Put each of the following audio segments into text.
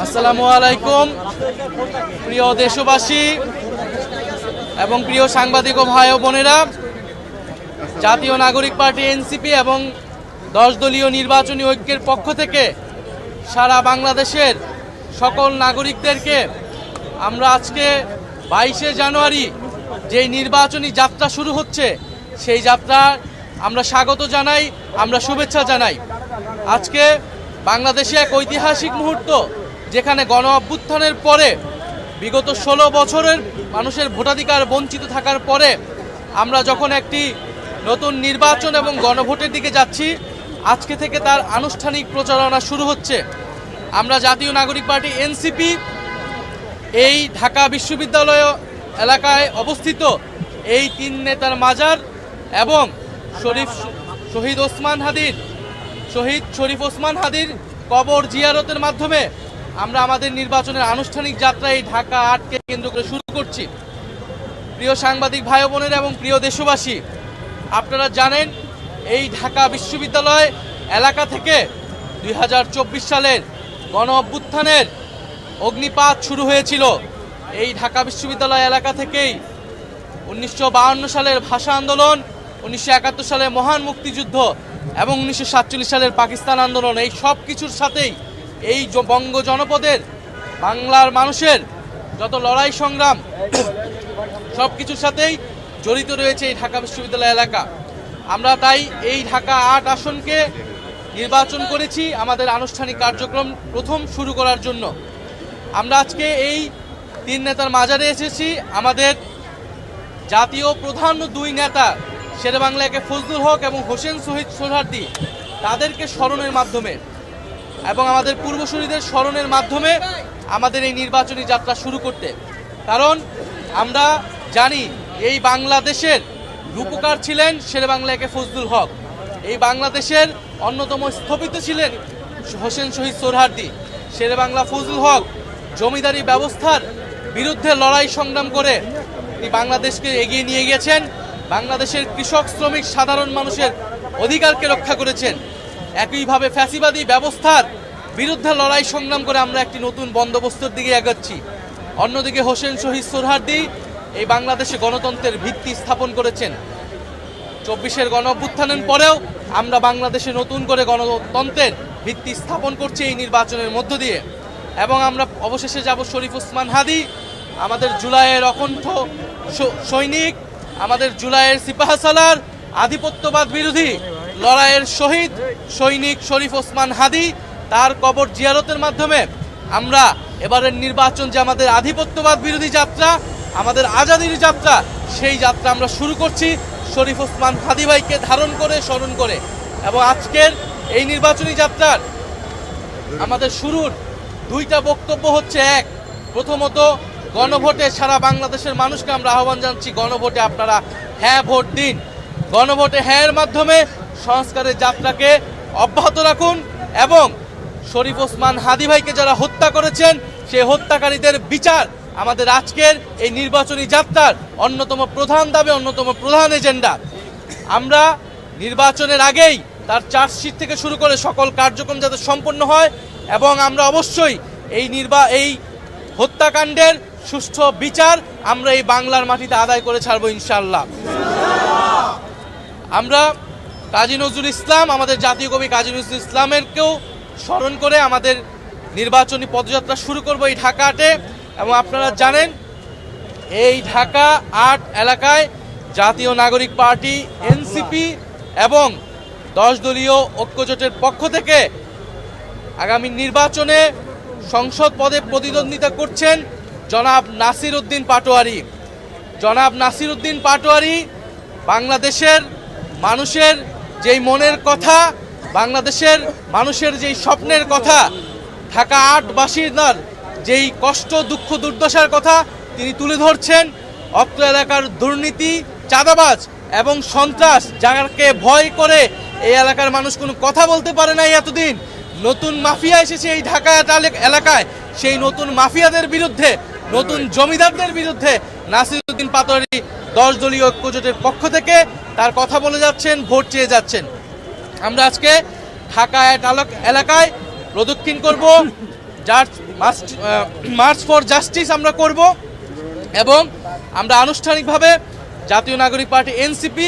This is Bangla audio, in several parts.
আসসালামু আলাইকুম প্রিয় দেশবাসী এবং প্রিয় সাংবাদিক ও ভাই ও বোনেরা, জাতীয় নাগরিক পার্টি এনসিপি এবং 10 দলীয় নির্বাচনী ঐক্যের পক্ষ থেকে সারা বাংলাদেশের সকল নাগরিকদেরকে আমরা আজকে 22শে জানুয়ারি যেই নির্বাচনী যাত্রা শুরু হচ্ছে সেই যাত্রা আমরা স্বাগত জানাই, আমরা শুভেচ্ছা জানাই। আজকে বাংলাদেশে এক ঐতিহাসিক মুহূর্ত, যেখানে গণ অভ্যুত্থানের পরে বিগত 16 বছরের মানুষের ভোটাধিকার বঞ্চিত থাকার পরে আমরা যখন একটি নতুন নির্বাচন এবং গণভোটের দিকে যাচ্ছি, আজকে থেকে তার আনুষ্ঠানিক প্রচারণা শুরু হচ্ছে। আমরা জাতীয় নাগরিক পার্টি এনসিপি এই ঢাকা বিশ্ববিদ্যালয় এলাকায় অবস্থিত এই 3 নেতার মাজার এবং শহীদ শরীফ ওসমান হাদির কবর জিয়ারতের মাধ্যমে আমরা আমাদের নির্বাচনের আনুষ্ঠানিক যাত্রা এই ঢাকা 8কে কেন্দ্র করে শুরু করছি। প্রিয় সাংবাদিক ভাই বোনেরা এবং প্রিয় দেশবাসী, আপনারা জানেন এই ঢাকা বিশ্ববিদ্যালয় এলাকা থেকে 2024 সালের গণ অভ্যুত্থানের অগ্নিপাত শুরু হয়েছিল। এই ঢাকা বিশ্ববিদ্যালয় এলাকা থেকেই 1952 সালের ভাষা আন্দোলন, 1971 সালের মহান মুক্তিযুদ্ধ এবং 1947 সালের পাকিস্তান আন্দোলন, এই সব কিছুর সাথেই এই বঙ্গ জনপদের বাংলার মানুষের যত লড়াই সংগ্রাম সব কিছুর সাথেই জড়িত রয়েছে এই ঢাকা বিশ্ববিদ্যালয় এলাকা। আমরা তাই এই ঢাকা 8 আসনকে নির্বাচন করেছি আমাদের আনুষ্ঠানিক কার্যক্রম প্রথম শুরু করার জন্য। আমরা আজকে এই 3 নেতার মাজারে এসেছি আমাদের জাতীয় প্রধান 2 নেতা শেরেবাংলা একে ফজলুল হক এবং হোসেন শহীদ সোহরাওয়ার্দী, তাদেরকে স্মরণের মাধ্যমে এবং আমাদের পূর্বসূরীদের স্মরণের মাধ্যমে আমাদের এই নির্বাচনী যাত্রা শুরু করতে। কারণ আমরা জানি এই বাংলাদেশের রূপকার ছিলেন শেরেবাংলা একে ফজলুল হক, এই বাংলাদেশের অন্যতম স্থপতি ছিলেন হোসেন শহীদ সোহরাওয়ার্দী। শেরেবাংলা ফজলুল হক জমিদারি ব্যবস্থার বিরুদ্ধে লড়াই সংগ্রাম করে তিনি বাংলাদেশকে এগিয়ে নিয়ে গেছেন, বাংলাদেশের কৃষক শ্রমিক সাধারণ মানুষের অধিকারকে রক্ষা করেছেন। একইভাবে ফ্যাসিবাদী ব্যবস্থার বিরুদ্ধে লড়াই সংগ্রাম করে আমরা একটি নতুন বন্দোবস্তের দিকে এগোচ্ছি। অন্যদিকে হোসেন শহীদ সোহরাওয়ার্দী এই বাংলাদেশে গণতন্ত্রের ভিত্তি স্থাপন করেছেন। 24-এর গণ অভ্যুত্থানের পরেও আমরা বাংলাদেশে নতুন করে গণতন্ত্রের ভিত্তি স্থাপন করছি এই নির্বাচনের মধ্য দিয়ে। এবং আমরা অবশেষে যাব শরীফ ওসমান হাদি, আমাদের জুলাইয়ের অকণ্ঠ সৈনিক, আমাদের জুলাইয়ের সিপাহসালার, আধিপত্যবাদ বিরোধী লড়াইয়ের শহীদ সৈনিক শরীফ ওসমান হাদি, তার কবর জিয়ারতের মাধ্যমে আমরা এবারের নির্বাচন যে আমাদের আধিপত্যবাদ বিরোধী যাত্রা, আমাদের আজাদির যাত্রা, সেই যাত্রা আমরা শুরু করছি শরীফ ওসমান হাদি ভাইকে ধারণ করে, স্মরণ করে। এবং আজকের এই নির্বাচনী যাত্রার আমাদের শুরুর 2টা বক্তব্য হচ্ছে, এক, প্রথমত গণভোটে সারা বাংলাদেশের মানুষকে আমরা আহ্বান জানাচ্ছি, গণভোটে আপনারা হ্যাঁ ভোট দিন। গণভোটে হ্যাঁ এর মাধ্যমে সংস্কারের যাত্রাকে অব্যাহত রাখুন এবং শরীফ ওসমান হাদি ভাইকে যারা হত্যা করেছেন সেই হত্যাকারীদের বিচার আমাদের আজকের এই নির্বাচনী যাত্রার অন্যতম প্রধান দাবি, অন্যতম প্রধান এজেন্ডা। আমরা নির্বাচনের আগেই তার চার্জশিট থেকে শুরু করে সকল কার্যক্রম যাতে সম্পন্ন হয় এবং আমরা অবশ্যই এই হত্যাকাণ্ডের সুষ্ঠু বিচার আমরা এই বাংলার মাটিতে আদায় করে ছাড়বো ইনশাআল্লাহ। আমরা কাজী নজরুল ইসলাম, আমাদের জাতীয় কবি কাজী নজরুল ইসলামেরকেও স্মরণ করে আমাদের নির্বাচনী পদযাত্রা শুরু করব এই ঢাকা 8-এ। এবং আপনারা জানেন এই ঢাকা 8 এলাকায় জাতীয় নাগরিক পার্টি এনসিপি এবং 10 দলীয় ঐক্যজোটের পক্ষ থেকে আগামী নির্বাচনে সংসদ পদে প্রতিদ্বন্দ্বিতা করছেন জনাব নাসির উদ্দিন পাটোয়ারি। জনাব নাসির উদ্দিন পাটোয়ারি বাংলাদেশের মানুষের যেই মনের কথা, বাংলাদেশের মানুষের যেই স্বপ্নের কথা, ঢাকা 8 বাসিন্দার যেই কষ্ট দুঃখ দুর্দশার কথা তিনি তুলে ধরছেন। অত্র এলাকার দুর্নীতি, চাঁদাবাজ এবং সন্ত্রাস যাকে ভয় করে এই এলাকার মানুষ কোনো কথা বলতে পারে না এতদিন, নতুন মাফিয়া এসেছে এই ঢাকা এলাকায়, সেই নতুন মাফিয়াদের বিরুদ্ধে, নতুন জমিদারদের বিরুদ্ধে নাসির উদ্দিন পাটোয়ারি 10 দলীয় ঐক্যজোটের পক্ষ থেকে তার কথা বলে যাচ্ছেন, ভোট চেয়ে যাচ্ছেন। আমরা আজকে ঢাকা এলাকায় প্রদক্ষিণ করব, মার্চ ফর জাস্টিস আমরা করব এবং আমরা আনুষ্ঠানিকভাবে জাতীয় নাগরিক পার্টি এনসিপি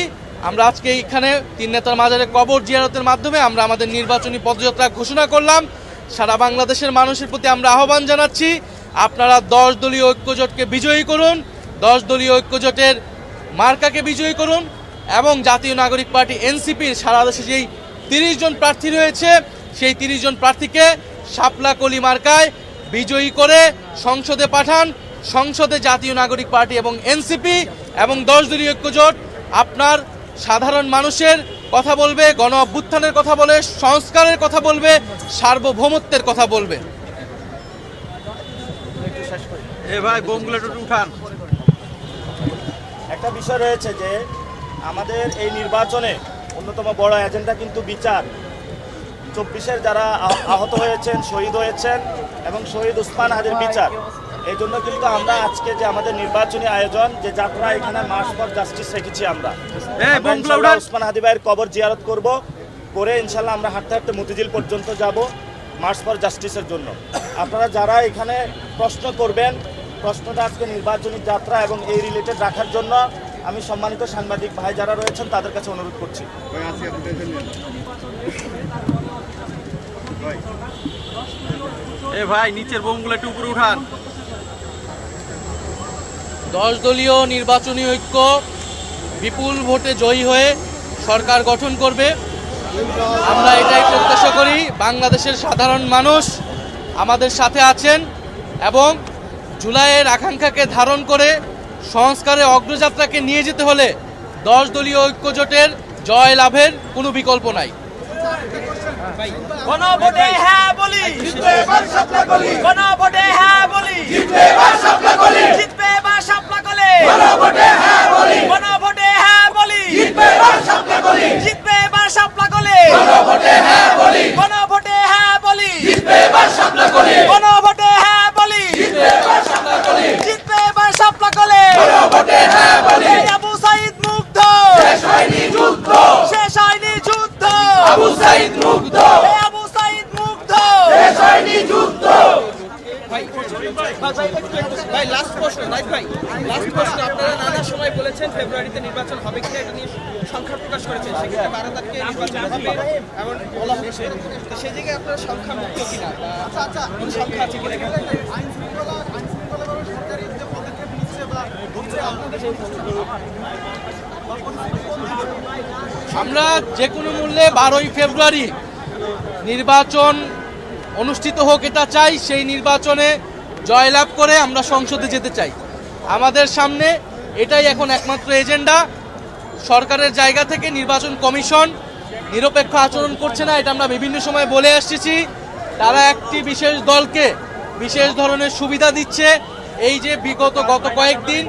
আমরা আজকে এইখানে তিন নেতার মাজারে কবর জিয়ারতের মাধ্যমে আমরা আমাদের নির্বাচনী পদযাত্রা ঘোষণা করলাম। সারা বাংলাদেশের মানুষের প্রতি আমরা আহ্বান জানাচ্ছি, আপনারা 10 দলীয় ঐক্যজোটকে বিজয়ী করুন, 10 দলীয় ঐক্যজোটের মার্কাকে বিজয়ী করুন এবং জাতীয় নাগরিক পার্টি এনসিপির সারা দেশে যেই 30 জন প্রার্থী রয়েছে সেই 30 জন প্রার্থীকে শাপলা কলি মার্কায় বিজয়ী করে সংসদে পাঠান। সংসদে জাতীয় নাগরিক পার্টি এবং এনসিপি এবং 10 দলীয় ঐক্যজোট আপনার সাধারণ মানুষের কথা বলবে, গণ অভ্যুত্থানের কথা বলে, সংস্কারের কথা বলবে, সার্বভৌমত্বের কথা বলবে। একটা বিষয় রয়েছে যে আমাদের এই নির্বাচনে অন্যতম বড় এজেন্ডা কিন্তু বিচার। 24-এর যারা আহত হয়েছেন, শহীদ হয়েছেন এবং শহীদ উসমান হাদির বিচার, এই জন্য কিন্তু আমরা আজকে যে আমাদের নির্বাচনী আয়োজন যে যাত্রা এখানে মার্চ ফর জাস্টিস রেখেছি। আমরা উসমান হাদি ভাইয়ের কবর জিয়ারত করব, করে ইনশাল্লাহ আমরা হাঁটতে হাঁটতে মতিঝিল পর্যন্ত যাব মার্চ ফর জাস্টিসের জন্য। আপনারা যারা এখানে প্রশ্ন করবেন, প্রশ্নটা আজকে নির্বাচনী যাত্রা এবং এই রিলেটেড রাখার জন্য আমি সম্মানিত সাংবাদিক ভাই যারা রয়েছেন তাদের কাছে অনুরোধ করছি। ভাই নিচের বোমগুলো একটু উপরে উঠান। 10 দলীয় নির্বাচনী ঐক্য বিপুল ভোটে জয়ী হয়ে সরকার গঠন করবে। আমরা এটাই প্রত্যাশা করি। বাংলাদেশের সাধারণ মানুষ আমাদের সাথে আছেন এবং জুলাইয়ের আকাঙ্ক্ষাকে ধারণ করে সংস্কারের অগ্রযাত্রাকে নিয়ে যেতে হলে 10 দলীয় ঐক্যজোটের জয় লাভের কোনো বিকল্প নাই। গণভোটে হ্যাঁ বলি, জিতবে এবার শাপলা কলি। গণভোটে হ্যাঁ বলি, জিতবে এবার শাপলা কলি। জিতবে এবার শাপলা কলি। গণভোটে হ্যাঁ বলি, গণভোটে হ্যাঁ বলি, জিতবে এবার শাপলা কলি। জিতবে এবার শাপলা কলি। গণভোটে হ্যাঁ বলি, গণভোটে হ্যাঁ বলি, জিতবে এবার শাপলা কলি। গণভোটে হ্যাঁ বলি, জিতবে এবার শাপলা কলি। জিতবে এবার শাপলা কলি। গণভোটে হ্যাঁ বলি। আবু সাঈদ মুগ্ধ, শেষ হয়নি যুদ্ধ, শেষ হয়নি যুদ্ধ। আবু সাঈদ মুগ্ধ, আবু সাঈদ মুগ্ধ, শেষ হয়নি যুদ্ধ। ভাই লাস্ট প্রশ্ন, লাস্ট প্রশ্ন। আপনারা নানা সময় বলেছেন ফেব্রুয়ারিতে নির্বাচন হবে কিনা, এটা নিয়ে সংখ্যা প্রকাশ করেছেন। সেক্ষেত্রে 12 তারিখে নির্বাচন হবে এমন বলা হচ্ছে। তো সেই জায়গায় আপনারা সংখ্যা মুক্ত কিনা, কোন সংখ্যা আছে কিনা? আমরা যে কোনো মূল্যে 12ই ফেব্রুয়ারি নির্বাচন অনুষ্ঠিত হোক এটা চাই। সেই নির্বাচনে জয়লাভ করে আমরা সংসদে যেতে চাই। আমাদের সামনে এটাই এখন একমাত্র এজেন্ডা। সরকারের জায়গা থেকে নির্বাচন কমিশন নিরপেক্ষ আচরণ করছে না, এটা আমরা বিভিন্ন সময় বলে আসছি। তারা একটি বিশেষ দলকে বিশেষ ধরনের সুবিধা দিচ্ছে। এই যে গত কয়েকদিন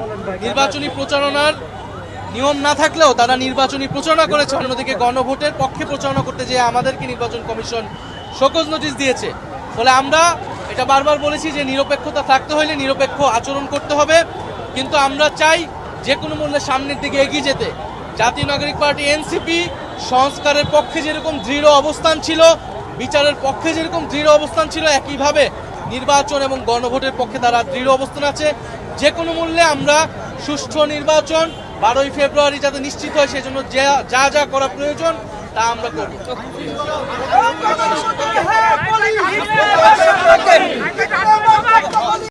নির্বাচনী প্রচারণার নিয়ম না থাকলেও তারা নির্বাচনী প্রচারণা করেছে, অন্যদিকে গণভোটের পক্ষে প্রচারণা করতে যেয়ে আমাদেরকে নির্বাচন কমিশন শোকজ নোটিশ দিয়েছে। ফলে আমরা এটা বারবার বলেছি যে নিরপেক্ষতা থাকতে হলে নিরপেক্ষ আচরণ করতে হবে, কিন্তু আমরা চাই যে কোনো মূল্যে সামনের দিকে এগিয়ে যেতে। জাতীয় নাগরিক পার্টি এনসিপি সংস্কারের পক্ষে যেরকম দৃঢ় অবস্থান ছিল, বিচারের পক্ষে যেরকম দৃঢ় অবস্থান ছিল, একইভাবে নির্বাচন এবং গণভোটের পক্ষে তারা দৃঢ় অবস্থান আছে। যে কোনো মূল্যে আমরা সুষ্ঠু নির্বাচন 12ই ফেব্রুয়ারি যাতে নিশ্চিত হয় সেজন্য যা যা করা প্রয়োজন তা আমরা করব।